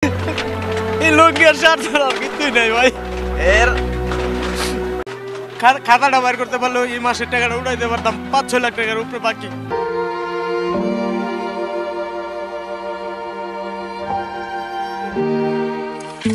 এই লুঙ্গি আর শার্ট ছাড়া আর কিছুই নাই ভাই। এর খাতাটা বের করতে পারলেও এই মাসের টাকাটা উঠাইতে পারতাম, ৫-৬ লাখ টাকার উপরে বাকি।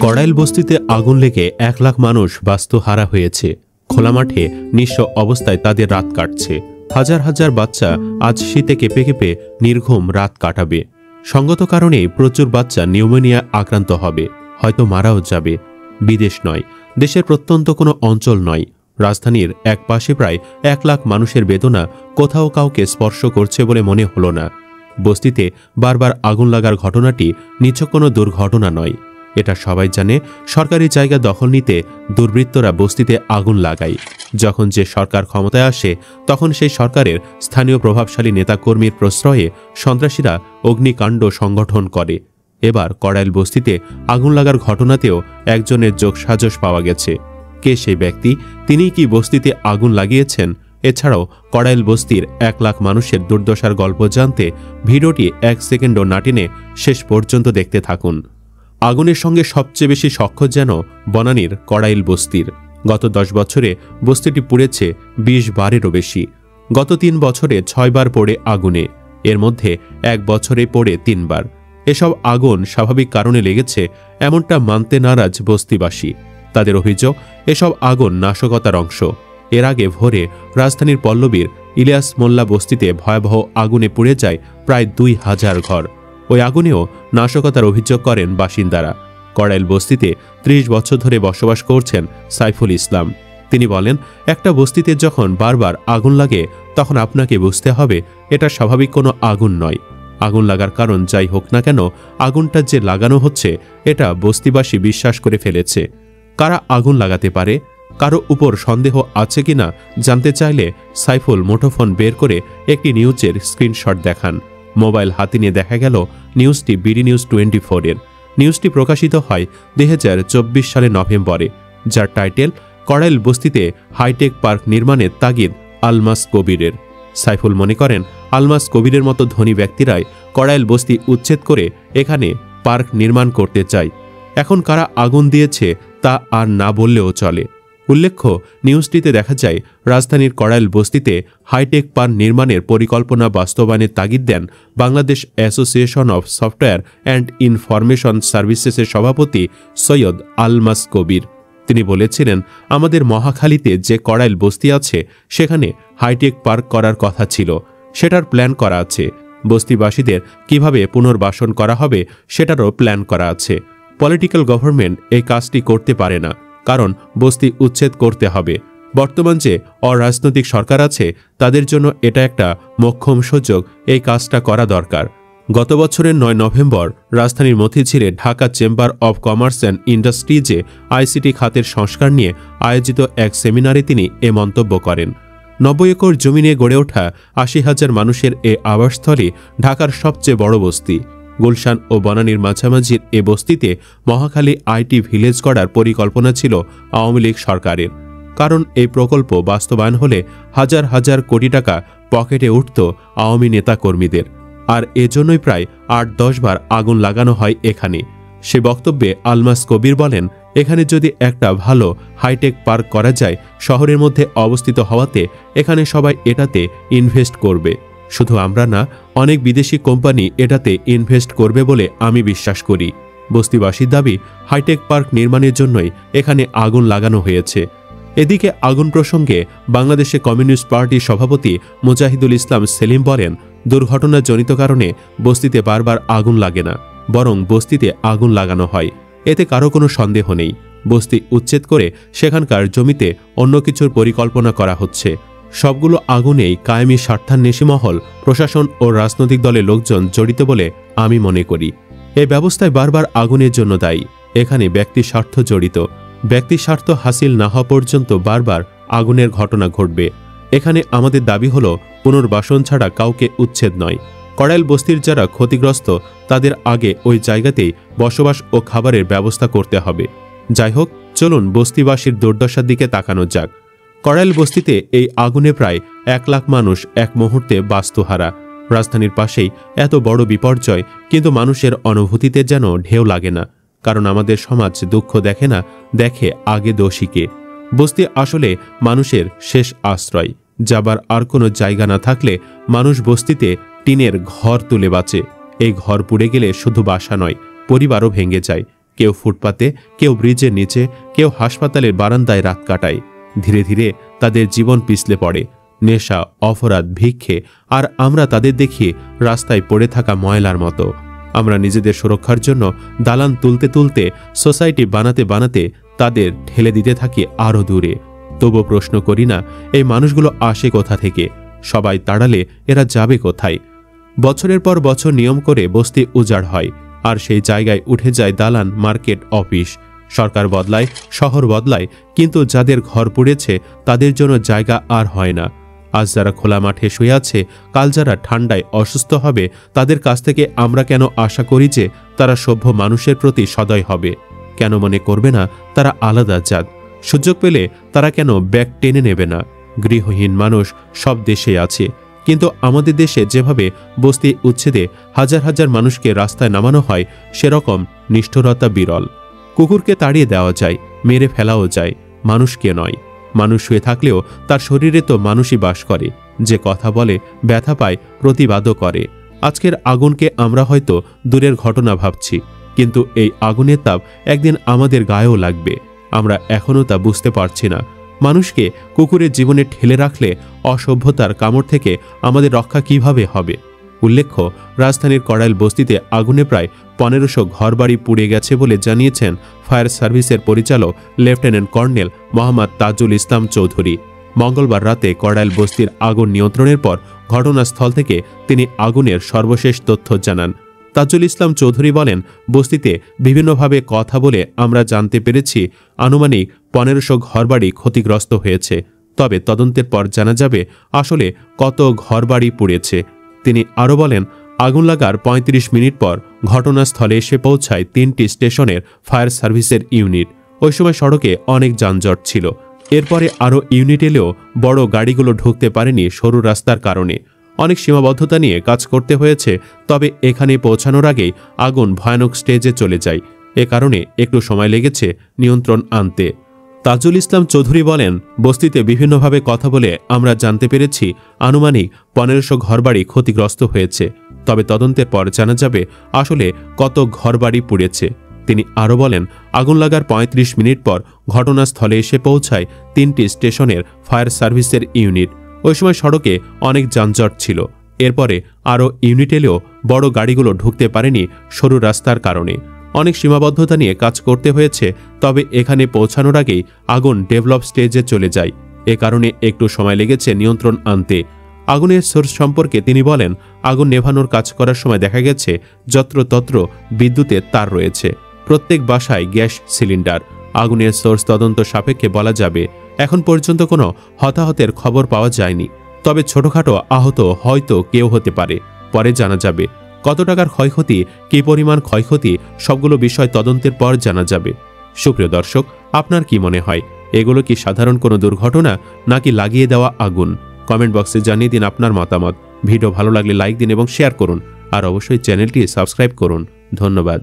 কড়াইল বস্তিতে আগুন লেগে ১ লাখ মানুষ বাস্তুহারা হয়েছে। খোলা মাঠে নিঃস্ব অবস্থায় তাদের রাত কাটছে। হাজার হাজার বাচ্চা আজ শীতে কেঁপে কেঁপে নির্ঘুম রাত কাটাবে। সঙ্গত কারণে প্রচুর বাচ্চা নিউমোনিয়া আক্রান্ত হবে, হয়তো মারাও যাবে। বিদেশ নয়, দেশের প্রত্যন্ত কোনো অঞ্চল নয়, রাজধানীর এক পাশে প্রায় ১ লাখ মানুষের বেদনা কোথাও কাউকে স্পর্শ করছে বলে মনে হলো না। বস্তিতে বারবার আগুন লাগার ঘটনাটি নিছক কোনো দুর্ঘটনা নয়, এটা সবাই জানে। সরকারি জায়গা দখল নিতে দুর্বৃত্তরা বস্তিতে আগুন লাগায়। যখন যে সরকার ক্ষমতায় আসে তখন সেই সরকারের স্থানীয় প্রভাবশালী নেতাকর্মীর প্রশ্রয়ে সন্ত্রাসীরা অগ্নিকাণ্ড সংগঠন করে। এবার কড়াইল বস্তিতে আগুন লাগার ঘটনাতেও একজনের যোগসাজশ পাওয়া গেছে। কে সেই ব্যক্তি? তিনিই কি বস্তিতে আগুন লাগিয়েছেন? এছাড়াও কড়াইল বস্তির ১ লাখ মানুষের দুর্দশার গল্প জানতে ভিডিওটি ১ সেকেন্ডও না টেনে শেষ পর্যন্ত দেখতে থাকুন। আগুনের সঙ্গে সবচেয়ে বেশি সখ্য যেন বনানীর কড়াইল বস্তির। গত ১০ বছরে বস্তিটি পুড়েছে ২০ বারেরও বেশি। গত ৩ বছরে ৬ বার পড়ে আগুনে, এর মধ্যে ১ বছরে পড়ে ৩ বার। এসব আগুন স্বাভাবিক কারণে লেগেছে এমনটা মানতে নারাজ বস্তিবাসী। তাদের অভিযোগ, এসব আগুন নাশকতার অংশ। এর আগে ভোরে রাজধানীর পল্লবীর ইলিয়াস মোল্লা বস্তিতে ভয়াবহ আগুনে পুড়ে যায় প্রায় ২,০০০ ঘর। ওই আগুনেও নাশকতার অভিযোগ করেন বাসিন্দারা। কড়াইল বস্তিতে ৩০ বছর ধরে বসবাস করছেন সাইফুল ইসলাম। তিনি বলেন, একটা বস্তিতে যখন বারবার আগুন লাগে তখন আপনাকে বুঝতে হবে এটা স্বাভাবিক কোনো আগুন নয়। আগুন লাগার কারণ যাই হোক না কেন, আগুনটা যে লাগানো হচ্ছে এটা বস্তিবাসী বিশ্বাস করে ফেলেছে। কারা আগুন লাগাতে পারে, কারো উপর সন্দেহ আছে কিনা জানতে চাইলে সাইফুল মুঠোফোন বের করে একটি নিউজের স্ক্রিনশট দেখান। মোবাইল হাতে নিয়ে দেখা গেল নিউজটি বিডি নিউজ 24-এর। নিউজটি প্রকাশিত হয় ২০২৪ সালের নভেম্বরে, যার টাইটেল কড়াইল বস্তিতে হাইটেক পার্ক নির্মাণের তাগিদ আলমাস কবিরের। সাইফুল মনে করেন, আলমাস কবিরের মতো ধনী ব্যক্তিরাই কড়াইল বস্তি উচ্ছেদ করে এখানে পার্ক নির্মাণ করতে চায়। এখন কারা আগুন দিয়েছে তা আর না বললেও চলে। উল্লেখ্য, নিউজটিতে দেখা যায় রাজধানীর কড়াইল বস্তিতে হাইটেক পার্ক নির্মাণের পরিকল্পনা বাস্তবায়নের তাগিদ দেন Bangladesh association of software and information সার্ভিসেসের সভাপতি সৈয়দ আলমাস কবির। তিনি বলেছিলেন, আমাদের মহাখালীতে যে কড়াইল বস্তি আছে সেখানে হাইটেক পার্ক করার কথা ছিল, সেটার প্ল্যান করা আছে। বস্তিবাসীদের কিভাবে পুনর্বাসন করা হবে সেটারও প্ল্যান করা আছে। পলিটিক্যাল গভর্নমেন্ট এই কাজটি করতে পারে না, কারণ বস্তি উচ্ছেদ করতে হবে। বর্তমান যে অরাজনৈতিক সরকার আছে তাদের জন্য এটা একটা মোক্ষম সুযোগ, এই কাজটা করা দরকার। গত বছরের ৯ নভেম্বর রাজধানীর মতিঝিলে Dhaka chamber of commerce and ইন্ডাস্ট্রিজে আইসিটি খাতের সংস্কার নিয়ে আয়োজিত এক সেমিনারে তিনি এ মন্তব্য করেন। ৯০ একর জমি নিয়ে গড়ে ওঠা ৮০,০০০ মানুষের এ আবাসস্থলে ঢাকার সবচেয়ে বড় বস্তি। গুলশান ও বনানীর মাঝামাঝির এ বস্তিতে মহাখালী আইটি ভিলেজ গড়ার পরিকল্পনা ছিল আওয়ামী লীগ সরকারের। কারণ এই প্রকল্প বাস্তবায়ন হলে হাজার হাজার কোটি টাকা পকেটে উঠত আওয়ামী নেতাকর্মীদের। আর এজন্যই প্রায় ৮-১০ বার আগুন লাগানো হয় এখানে। সে বক্তব্যে আলমাস কবির বলেন, এখানে যদি একটা ভালো হাইটেক পার্ক করা যায়, শহরের মধ্যে অবস্থিত হওয়াতে এখানে সবাই এটাতে ইনভেস্ট করবে। শুধু আমরা না, অনেক বিদেশি কোম্পানি এটাতে ইনভেস্ট করবে বলে আমি বিশ্বাস করি। বস্তিবাসীর দাবি, হাইটেক পার্ক নির্মাণের জন্যই এখানে আগুন লাগানো হয়েছে। এদিকে আগুন প্রসঙ্গে বাংলাদেশে কমিউনিস্ট পার্টির সভাপতি মুজাহিদুল ইসলাম সেলিম বলেন, দুর্ঘটনাজনিত কারণে বস্তিতে বারবার আগুন লাগে না, বরং বস্তিতে আগুন লাগানো হয়। এতে কারো কোনো সন্দেহ নেই। বস্তি উচ্ছেদ করে সেখানকার জমিতে অন্য কিছুর পরিকল্পনা করা হচ্ছে। সবগুলো আগুনেই কায়েমি স্বার্থান্বেষী মহল, প্রশাসন ও রাজনৈতিক দলের লোকজন জড়িত বলে আমি মনে করি। এই ব্যবস্থায় বারবার আগুনের জন্য দায়ী। এখানে ব্যক্তি স্বার্থ জড়িত। ব্যক্তি স্বার্থ হাসিল না হওয়া পর্যন্ত বারবার আগুনের ঘটনা ঘটবে। এখানে আমাদের দাবি হলো পুনর্বাসন ছাড়া কাউকে উচ্ছেদ নয়। কড়াইল বস্তির যারা ক্ষতিগ্রস্ত তাদের আগে ওই জায়গাতেই বসবাস ও খাবারের ব্যবস্থা করতে হবে। যাই হোক, চলুন বস্তিবাসীর দুর্দশার দিকে তাকানো যাক। কড়াইল বস্তিতে এই আগুনে প্রায় ১ লাখ মানুষ এক মুহূর্তে বাস্তুহারা। রাজধানীর পাশেই এত বড় বিপর্যয়, কিন্তু মানুষের অনুভূতিতে যেন ঢেউ লাগে না। কারণ আমাদের সমাজ দুঃখ দেখে না, দেখে আগে দোষীকে। বস্তি আসলে মানুষের শেষ আশ্রয়। যাবার আর কোনো জায়গা না থাকলে মানুষ বস্তিতে টিনের ঘর তুলে বাঁচে। এই ঘর পুড়ে গেলে শুধু বাসা নয়, পরিবারও ভেঙে যায়। কেউ ফুটপাতে, কেউ ব্রিজের নিচে, কেউ হাসপাতালের বারান্দায় রাত কাটায়। ধীরে ধীরে তাদের জীবন পিছলে পড়ে। নেশা, অপরাধ, ভিক্ষে, আর আমরা তাদের দেখি রাস্তায় পড়ে থাকা ময়লার মতো। আমরা নিজেদের সুরক্ষার জন্য দালান তুলতে তুলতে, সোসাইটি বানাতে বানাতে তাদের ঠেলে দিতে থাকি আরও দূরে। তবু প্রশ্ন করি না, এই মানুষগুলো আসে কোথা থেকে? সবাই তাড়ালে এরা যাবে কোথায়? বছরের পর বছর নিয়ম করে বস্তি উজাড় হয়, আর সেই জায়গায় উঠে যায় দালান, মার্কেট, অফিস। সরকার বদলায়, শহর বদলায়, কিন্তু যাদের ঘর পুড়েছে তাদের জন্য জায়গা আর হয় না। আজ যারা খোলা মাঠে শুয়ে আছে, কাল যারা ঠান্ডায় অসুস্থ হবে, তাদের কাছ থেকে আমরা কেন আশা করি যে তারা সভ্য মানুষের প্রতি সদয় হবে? কেন মনে করবে না তারা আলাদা জাত? সুযোগ পেলে তারা কেন ব্যাগ টেনে নেবে না? গৃহহীন মানুষ সব দেশে আছে, কিন্তু আমাদের দেশে যেভাবে বস্তি উচ্ছেদে হাজার হাজার মানুষকে রাস্তায় নামানো হয়, সেরকম নিষ্ঠুরতা বিরল। কুকুরকে তাড়িয়ে দেওয়া যায়, মেরে ফেলাও যায়, মানুষকে নয়। মানুষ শুয়ে থাকলেও তার শরীরে তো মানুষই বাস করে, যে কথা বলে, ব্যথা পায়, প্রতিবাদও করে। আজকের আগুনকে আমরা হয়তো দূরের ঘটনা ভাবছি, কিন্তু এই আগুনের তাপ একদিন আমাদের গায়েও লাগবে। আমরা এখনও তা বুঝতে পারছি না। মানুষকে কুকুরের জীবনে ঠেলে রাখলে অসভ্যতার কামড় থেকে আমাদের রক্ষা কিভাবে হবে? উল্লেখ্য, রাজধানীর কড়াইল বস্তিতে আগুনে প্রায় 1500 ঘরবাড়ি পুড়ে গেছে বলে জানিয়েছেন ফায়ার সার্ভিসের পরিচালক লেফটেন্যান্ট কর্নেল মোহাম্মদ তাজুল ইসলাম চৌধুরী। মঙ্গলবার রাতে কড়াইল বস্তির আগুন নিয়ন্ত্রণের পর ঘটনাস্থল থেকে তিনি আগুনের সর্বশেষ তথ্য জানান। তাজুল ইসলাম চৌধুরী বলেন, বস্তিতে বিভিন্নভাবে কথা বলে আমরা জানতে পেরেছি আনুমানিক 1500 ঘরবাড়ি ক্ষতিগ্রস্ত হয়েছে। তবে তদন্তের পর জানা যাবে আসলে কত ঘরবাড়ি পুড়েছে। তিনি আরও বলেন, আগুন লাগার 35 মিনিট পর ঘটনাস্থলে এসে পৌঁছায় 3টি স্টেশনের ফায়ার সার্ভিসের ইউনিট। ওই সময় সড়কে অনেক যানজট ছিল। এরপরে আরও ইউনিট এলেও বড় গাড়িগুলো ঢুকতে পারেনি সরু রাস্তার কারণে। অনেক সীমাবদ্ধতা নিয়ে কাজ করতে হয়েছে। তবে এখানে পৌঁছানোর আগেই আগুন ভয়ানক স্টেজে চলে যায়। এ কারণে একটু সময় লেগেছে নিয়ন্ত্রণ আনতে। তাজুল ইসলাম চৌধুরী বলেন, বস্তিতে বিভিন্নভাবে কথা বলে আমরা জানতে পেরেছি আনুমানিক 1500 ঘরবাড়ি ক্ষতিগ্রস্ত হয়েছে। তবে তদন্তের পর জানা যাবে আসলে কত ঘরবাড়ি পুড়েছে। তিনি আরও বলেন, আগুন লাগার 35 মিনিট পর ঘটনাস্থলে এসে পৌঁছায় 3টি স্টেশনের ফায়ার সার্ভিসের ইউনিট। ওই সময় সড়কে অনেক যানজট ছিল। এরপরে আরও ইউনিট এলেও বড় গাড়িগুলো ঢুকতে পারেনি সরু রাস্তার কারণে। অনেক সীমাবদ্ধতা নিয়ে কাজ করতে হয়েছে। তবে এখানে পৌঁছানোর আগেই আগুন ডেভেলপ স্টেজে চলে যায়। এ কারণে একটু সময় লেগেছে নিয়ন্ত্রণ আনতে। আগুনের সোর্স সম্পর্কে তিনি বলেন, আগুন নেভানোর কাজ করার সময় দেখা গেছে যত্রতত্র বিদ্যুতের তার রয়েছে। প্রত্যেক বাসায় গ্যাস সিলিন্ডার। আগুনের সোর্স তদন্ত সাপেক্ষে বলা যাবে এখন পর্যন্ত কোনো হতাহতের খবর পাওয়া যায়নি। তবে ছোটখাটো আহত হয়তো কেউ হতে পারে, পরে জানা যাবে। কত টাকার ক্ষয়ক্ষতি, কী পরিমাণ ক্ষয়ক্ষতি, সবগুলো বিষয় তদন্তের পর জানা যাবে। সুপ্রিয় দর্শক, আপনার কি মনে হয় এগুলো কি সাধারণ কোনো দুর্ঘটনা নাকি লাগিয়ে দেওয়া আগুন? কমেন্ট বক্সে জানিয়ে দিন আপনার মতামত। ভিডিও ভালো লাগলে লাইক দিন এবং শেয়ার করুন, আর অবশ্যই চ্যানেলটি সাবস্ক্রাইব করুন। ধন্যবাদ।